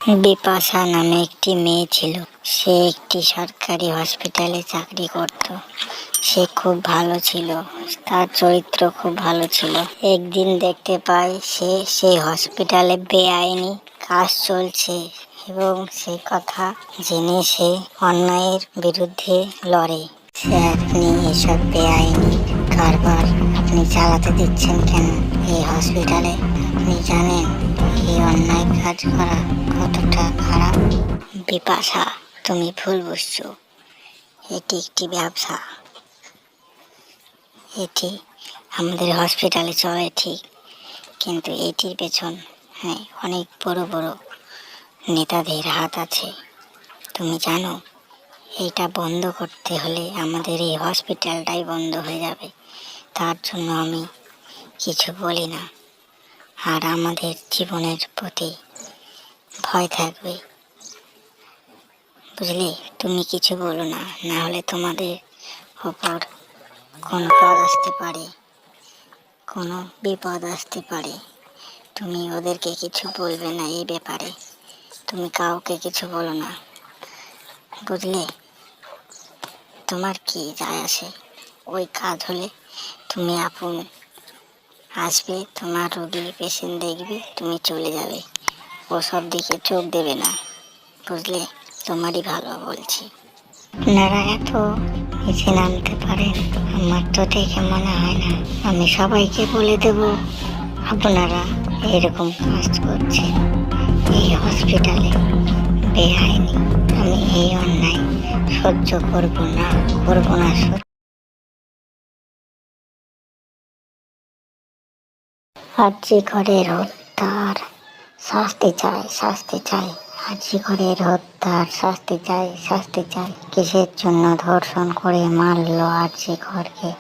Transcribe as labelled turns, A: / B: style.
A: বিপাশা নামে একটি মেয়ে ছিল। সে একটি সরকারি হসপিটালে চাকরি করত। সে খুব ভালো ছিল, তার চরিত্র খুব ভালো ছিল। একদিন দেখতে পায় সেই হসপিটালে বেআইনি কাজ চলছে এবং সেই কথা জেনে সে অন্যায়ের বিরুদ্ধে লড়ে। স্যার, আপনি এসব বেআইনি কারবার আপনি চালাতে দিচ্ছেন কেন এই হসপিটালে? আপনি জানেন এই অন্যায় কাজ করা কতটা খারাপ? বিপাশা, তুমি ভুল বুঝছো। এটি একটি ব্যবসা। এটি আমাদের হসপিটালে চলে ঠিক, কিন্তু এটির পেছন অনেক বড় বড় নেতাদের হাত আছে। তুমি জানো, এটা বন্ধ করতে হলে আমাদের এই হসপিটালটাই বন্ধ হয়ে যাবে। তার জন্য আমি কিছু বলি না, আর আমাদের জীবনের প্রতি ভয় থাকবে, বুঝলে? তুমি কিছু বলো না, না হলে তোমাদের ওপর কোনো পদ আসতে পারে, কোনো বিপদ আসতে পারে। তুমি ওদেরকে কিছু বলবে না এই ব্যাপারে। তুমি কাউকে কিছু বলো না, বুঝলে? তোমার কি যায় আসে? ওই কাজ হলে তুমি আপন আসবে, তোমার রোগী পেশেন্ট দেখবে, তুমি চলে যাবে। ওসব দিকে চোখ দেবে না, বুঝলে? তোমারই ভালো বলছি। আপনারা এত নিচে নামতে পারেন, আমার তো দেখে মনে হয় না। আমি সবাইকে বলে দেব আপনারা এরকম কাজ করছেন এই হসপিটালে বেআইনি। আমি এই অন্যায় সহ্য করব না। আরজি করের হত্যার শাস্তি চাই। আরজি করের হত্যার শাস্তি চাই। কিসের জন্য ধর্ষণ করে মারলো আরজি করকে?